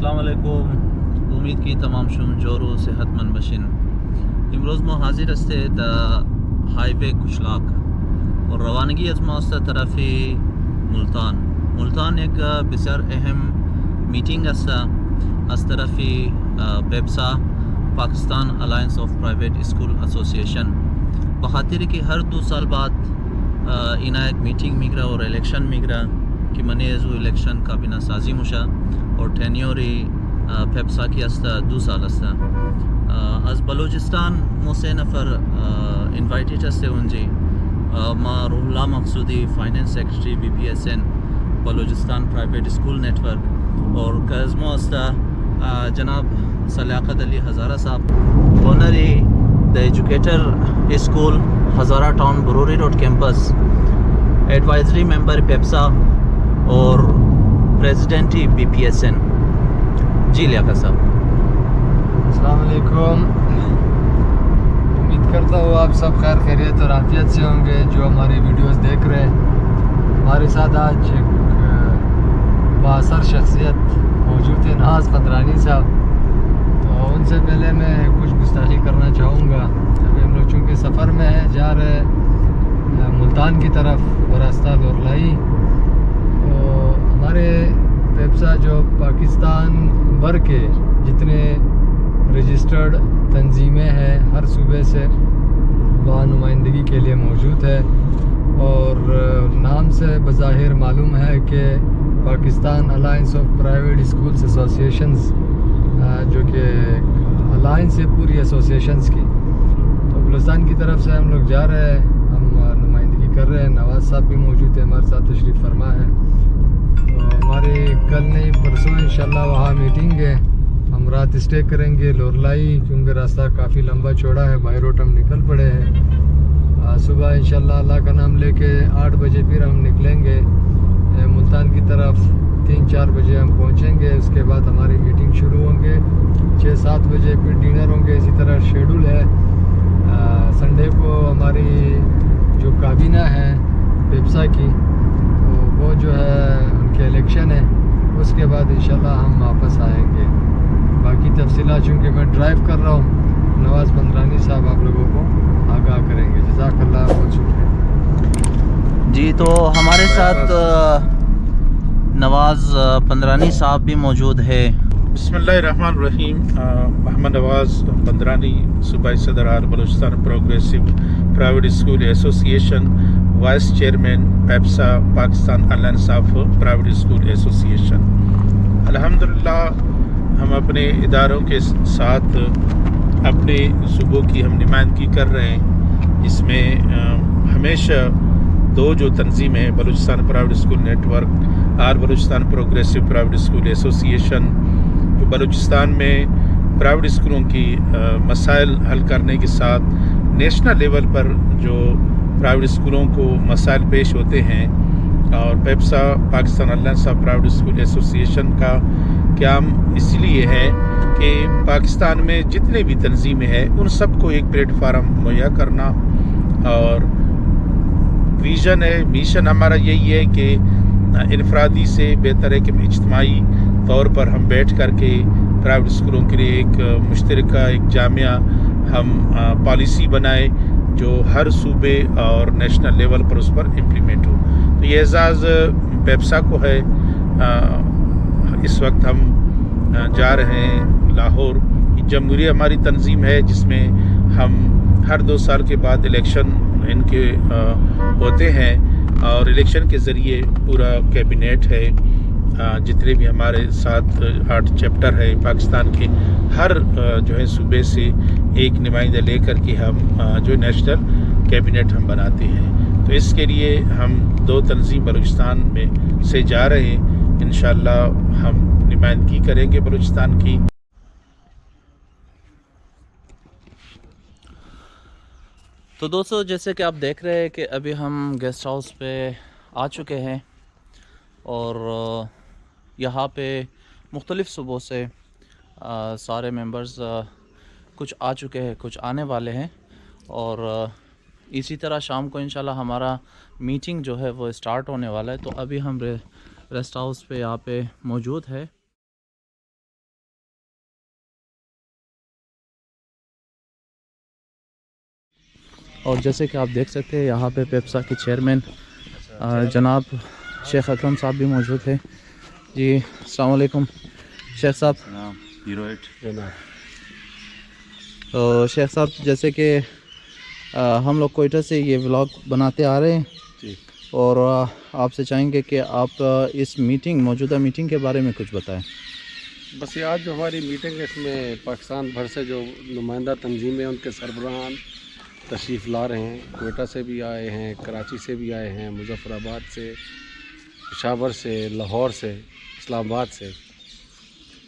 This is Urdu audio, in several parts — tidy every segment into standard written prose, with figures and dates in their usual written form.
السلام علیکم. امید کی تمام شم جورو صحت مند باشین. امروز ما حاضر هستید هایوی کشلاک و روانگی از ما است طرف ملتان یک بسیار اهم میتینگ است از طرف پیپسا Pakistan alliance of پرایویت school association. بخاطر کہ ہر 2 سال بعد اینا ایک میٹنگ میگرا اور الیکشن میگرا کہ منی ازو الیکشن کابینہ سازی مشا اور ٹینیوری پیپسا کی است 2 سال است. از بلوچستان موسے نفر انوائٹیڈ است اونجی ما Ruhullah Maqsoodi finance secretary BPSN Balochistan private school network اور کزمو است جناب سلیاقت علی ہزارہ صاحب اونری دا educator school Hazara town brewery road campus advisory member PEPSA اور پریزیڈنٹی BPSN. جی لیاقت صاحب السلام علیکم. امید کرتا ہوں آپ سب خیر خیریت اور عافیت سے ہوں گے. جو ہماری ویڈیوز دیکھ رہے ہیں, ہمارے ساتھ آج ایک بااثر شخصیت موجود ہے, ناز پندرانی صاحب. تو ان سے پہلے میں کچھ گستاخی کرنا چاہوں گا. ابھی ہم لوگ چونکہ سفر میں ہیں, جا رہے ملتان کی طرف اور راستہ لورلائی. تو ہمارے پیپسا جو پاکستان بھر کے جتنے رجسٹرڈ تنظیمیں ہیں ہر صوبے سے وہاں نمائندگی کے لیے موجود ہے. اور نام سے بظاہر معلوم ہے کہ Pakistan alliance of private schools associations جو کہ الائنس ہے پوری ایسوسیشنز کی. تو بلوچستان کی طرف سے ہم لوگ جا رہے ہیں, ہم نمائندگی کر رہے ہیں. نواز صاحب بھی موجود ہے ہمارے ساتھ, تشریف فرما ہے. تو ہماری کل نہیں پرسوں انشاءاللہ وہاں میٹنگ ہے. ہم رات اسٹے کریں گے لورلائی, کیونکہ راستہ کافی لمبا چوڑا ہے. بائی روڈ ہم نکل پڑے ہیں. صبح انشاءاللہ اللہ کا نام لے کے 8 بجے پھر ہم نکلیں گے ملتان کی طرف. 3-4 بجے ہم پہنچیں گے. اس کے بعد ہماری میٹنگ شروع ہوں گے. 6-7 بجے پھر ڈنر ہوں گے. اسی طرح شیڈول ہے. سنڈے کو ہماری جو کابینہ ہے پیپسا کی, تو وہ جو ہے ان کے الیکشن ہے. اس کے بعد انشاءاللہ ہم واپس آئیں گے. باقی تفصیلات چونکہ میں ڈرائیو کر رہا ہوں, نواز پندرانی صاحب آپ لوگوں کو آگاہ کریں گے. جزاک اللہ, بہت شکریہ. جی, تو ہمارے ساتھ نواز پندرانی صاحب بھی موجود ہے. بسم اللہ الرحمن الرحیم. محمد نواز پندرانی, صوبائی صدر all Balochistan progressive private school association, vice chairman PEPSA Pakistan alliance of private school association. الحمدللہ ہم اپنے اداروں کے ساتھ اپنے صوبوں کی ہم نمائندگی کر رہے ہیں. اس میں ہمیشہ 2 جو تنظیمیں ہیں, Balochistan private school network, all Balochistan progressive private school association, جو بلوچستان میں پرائیویٹ اسکولوں کی مسائل حل کرنے کے ساتھ نیشنل لیول پر جو پرائیویٹ اسکولوں کو مسائل پیش ہوتے ہیں. اور PEPSA Pakistan alliance of private school association کا قیام اس لیے ہے کہ پاکستان میں جتنے بھی تنظیمیں ہیں ان سب کو ایک پلیٹ فارم مہیا کرنا. اور ویژن ہے, میشن ہمارا یہی ہے کہ انفرادی سے بہتر ہے کہ اجتماعی طور پر ہم بیٹھ کر کے پرائیویٹ اسکولوں کے لیے ایک مشترکہ ایک جامعہ ہم پالیسی بنائیں جو ہر صوبے اور نیشنل لیول پر اس پر امپلیمنٹ ہو. تو یہ اعزاز پیپسا کو ہے. اس وقت ہم جا رہے ہیں لاہور. جمہوریہ ہماری تنظیم ہے جس میں ہم ہر 2 سال کے بعد الیکشن ان کے ہوتے ہیں, اور الیکشن کے ذریعے پورا کیبنیٹ ہے. جتنے بھی ہمارے ساتھ 8 چیپٹر ہے پاکستان کے, ہر جو ہے صوبے سے ایک نمائندہ لے کر کے ہم جو نیشنل کیبنیٹ ہم بناتے ہیں. تو اس کے لیے ہم 2 تنظیم بلوچستان میں سے جا رہے ہیں. انشاءاللہ ہم نمائندگی کریں گے بلوچستان کی. تو دوستو, جیسے کہ آپ دیکھ رہے ہیں کہ ابھی ہم گیسٹ ہاؤس پہ آ چکے ہیں, اور یہاں پہ مختلف صوبوں سے سارے ممبرز کچھ آ چکے ہیں, کچھ آنے والے ہیں. اور اسی طرح شام کو انشاءاللہ ہمارا میٹنگ جو ہے وہ اسٹارٹ ہونے والا ہے. تو ابھی ہم ریسٹ ہاؤس پہ یہاں پہ موجود ہے. اور جیسے کہ آپ دیکھ سکتے ہیں یہاں پہ پیپسا کے چیئرمین جناب شیخ اکرم صاحب بھی موجود ہیں. جی السلام علیکم شیخ صاحب. تو شیخ صاحب جیسے کہ ہم لوگ کوئٹہ سے یہ ولاگ بناتے آ رہے ہیں جی. اور آپ سے چاہیں گے کہ آپ اس موجودہ میٹنگ کے بارے میں کچھ بتائیں. بس یہ آج جو ہماری میٹنگ ہے اس میں پاکستان بھر سے جو نمائندہ تنظیمیں ان کے سربراہان تشریف لا رہے ہیں. کوئٹہ سے بھی آئے ہیں, کراچی سے بھی آئے ہیں, مظفر آباد سے, پشاور سے, لاہور سے, اسلام آباد سے,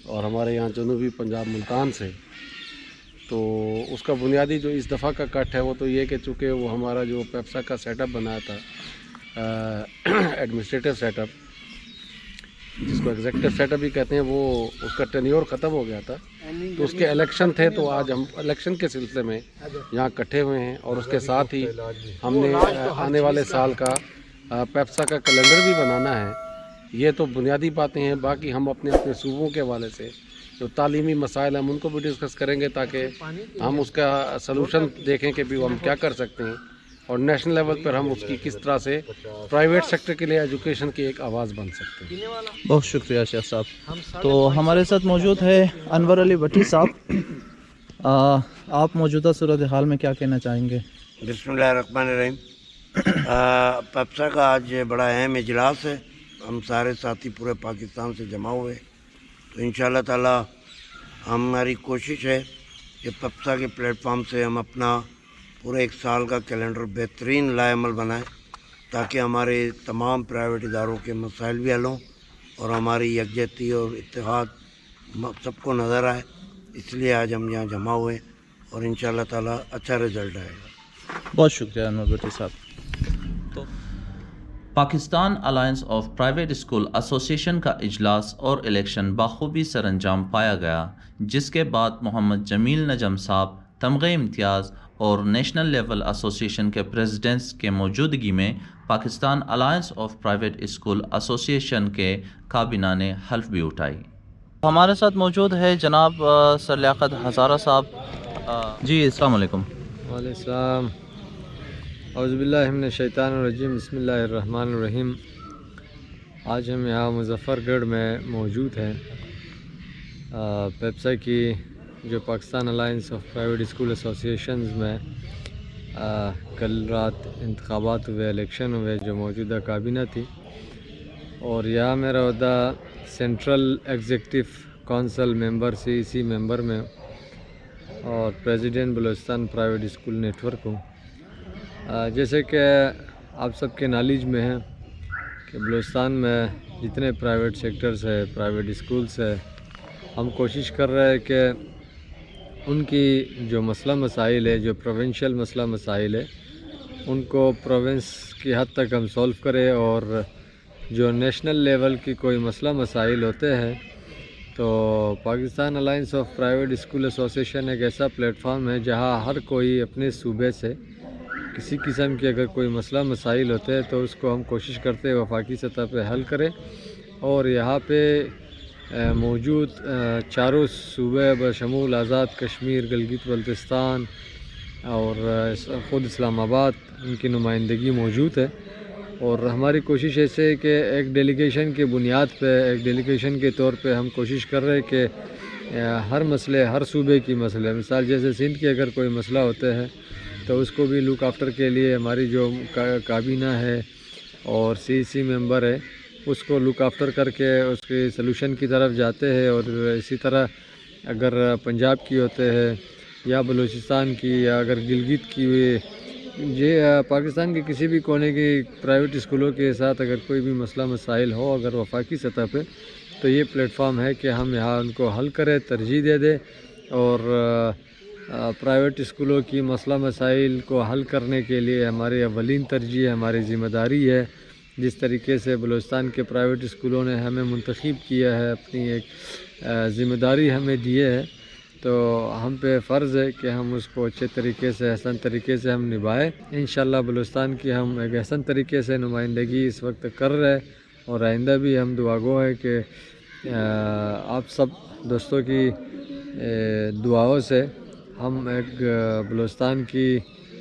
اور ہمارے یہاں جنوبی پنجاب ملتان سے. تو اس کا بنیادی جو اس دفعہ کا کٹ ہے وہ تو یہ کہ چونکہ وہ ہمارا جو پیپسا کا سیٹ اپ بنایا تھا ایڈمنسٹریٹو سیٹ اپ, جس کو ایگزیکٹو سیٹ اپ بھی کہتے ہیں, وہ اس کا ٹینیور ختم ہو گیا تھا. تو اس کے الیکشن تھے, تو آج ہم الیکشن کے سلسلے میں یہاں اکٹھے ہوئے ہیں. اور اس کے ساتھ ہی ہم نے آنے والے سال کا پیپسا کا کیلنڈر بھی بنانا ہے. یہ تو بنیادی باتیں ہیں. باقی ہم اپنے صوبوں کے حوالے سے جو تعلیمی مسائل ہیں ہم ان کو بھی ڈسکس کریں گے, تاکہ ہم اس کا سلوشن دیکھیں کہ بھی ہم کیا کر سکتے ہیں, اور نیشنل لیول پر ہم اس کی کس طرح سے پرائیویٹ سیکٹر کے لیے ایجوکیشن کی ایک آواز بن سکتے ہیں. بہت شکریہ شیخ صاحب. تو ہمارے ساتھ موجود ہے انور علی بٹی صاحب. آپ موجودہ صورتحال میں کیا کہنا چاہیں گے؟ بسم اللہ الرحمن الرحیم. پیپسا کا آج بڑا اہم اجلاس ہے. ہم سارے ساتھی پورے پاکستان سے جمع ہوئے, تو انشاءاللہ تعالی ہماری کوشش ہے کہ پیپسا کے پلیٹ فارم سے ہم اپنا پورے ایک سال کا کیلنڈر بہترین لائے عمل بنائیں, تاکہ ہمارے تمام پرائیویٹ اداروں کے مسائل بھی حل ہوں اور ہماری یکجہتی اور اتحاد سب کو نظر آئے. اس لیے آج ہم یہاں جمع ہوئے اور انشاءاللہ تعالی اچھا رزلٹ آئے گا. بہت شکریہ انور بٹی صاحب. تو Pakistan alliance of private school association کا اجلاس اور الیکشن بخوبی سر انجام پایا گیا, جس کے بعد محمد جمیل نجم صاحب تمغہ امتیاز اور نیشنل لیول ایسوسیشن کے پریزیڈنٹس کے موجودگی میں Pakistan alliance of private school association کے کابینہ نے حلف بھی اٹھائی. ہمارے ساتھ موجود ہے جناب سر لیاقت ہزارہ صاحب. جی السلام علیکم. وعلیکم السلام. اعوذ باللہ من الشیطان الرجیم. بسم اللہ الرحمن الرحیم. آج ہم یہاں مظفر گڑھ میں موجود ہیں. پیپسا کی جو Pakistan alliance of private school associations میں کل رات انتخابات ہوئے, الیکشن ہوئے, جو موجودہ کابینہ تھی, اور یہاں میرا عہدہ central executive council member CEC member میں اور president Balochistan private school network ہوں. جیسے کہ آپ سب کے نالج میں ہے کہ بلوچستان میں جتنے پرائیویٹ سیکٹرز ہے, پرائیویٹ اسکولز ہے, ہم کوشش کر رہے ہیں کہ ان کی جو مسئلہ مسائل ہے, جو پروونشل مسئلہ مسائل ہے, ان کو پروونس کی حد تک ہم سولو کریں, اور جو نیشنل لیول کی کوئی مسئلہ مسائل ہوتے ہیں تو Pakistan alliance of private school association ایک ایسا پلیٹ فارم ہے جہاں ہر کوئی اپنے صوبے سے کسی قسم کے اگر کوئی مسئلہ مسائل ہوتے ہیں تو اس کو ہم کوشش کرتے ہیں وفاقی سطح پہ حل کریں. اور یہاں پہ موجود چاروں صوبے بشمول آزاد کشمیر, گلگت بلتستان اور خود اسلام آباد, ان کی نمائندگی موجود ہے. اور ہماری کوشش ایسے ہے کہ ایک ڈیلیگیشن کے بنیاد پہ, ایک ڈیلیگیشن کے طور پہ ہم کوشش کر رہے ہیں کہ ہر مسئلے, ہر صوبے کی مسئلے, مثال جیسے سندھ کے اگر کوئی مسئلہ ہوتے ہیں تو اس کو بھی لک آفٹر کے لیے ہماری جو کابینہ ہے اور CEC ممبر ہے اس کو لک آفٹر کر کے اس کے سلوشن کی طرف جاتے ہیں. اور اسی طرح اگر پنجاب کی ہوتے ہیں یا بلوچستان کی یا اگر گلگت کی ہوئی, یہ پاکستان کے کسی بھی کونے کی پرائیویٹ اسکولوں کے ساتھ اگر کوئی بھی مسئلہ مسائل ہو اگر وفاقی سطح پہ, تو یہ پلیٹ فارم ہے کہ ہم یہاں ان کو حل کریں, ترجیح دے دیں. اور پرائیویٹ اسکولوں کی مسئلہ مسائل کو حل کرنے کے لیے ہماری اولین ترجیح, ہماری ذمہ داری ہے. جس طریقے سے بلوچستان کے پرائیویٹ اسکولوں نے ہمیں منتخب کیا ہے, اپنی ایک ذمہ داری ہمیں دیے ہے, تو ہم پہ فرض ہے کہ ہم اس کو اچھے طریقے سے, احسن طریقے سے ہم نبھائیں. انشاءاللہ بلوچستان کی ہم ایک احسن طریقے سے نمائندگی اس وقت کر رہے, اور آئندہ بھی ہم دعا گو ہے کہ آپ سب دوستوں کی دعاؤں سے ہم ایک بلوچستان کی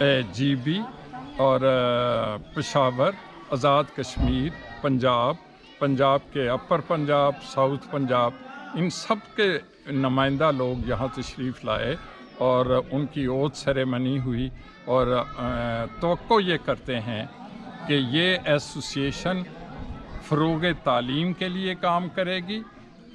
GB اور پشاور، آزاد کشمیر، پنجاب کے اپر پنجاب، ساؤتھ پنجاب، ان سب کے نمائندہ لوگ یہاں تشریف لائے اور ان کی اوتھ سیریمنی ہوئی، اور توقع یہ کرتے ہیں کہ یہ ایسوسیشن فروغ تعلیم کے لیے کام کرے گی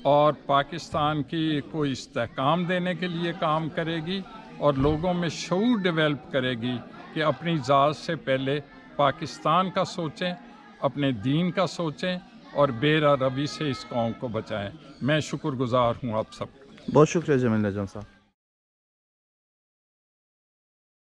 اور پاکستان کی کو استحکام دینے کے لیے کام کرے گی اور لوگوں میں شعور ڈیولپ کرے گی کہ اپنی ذات سے پہلے پاکستان کا سوچیں، اپنے دین کا سوچیں اور بے روی سے اس قوم کو بچائیں۔ میں شکر گزار ہوں آپ سب کا۔ بہت شکریہ جمیل نجم صاحب۔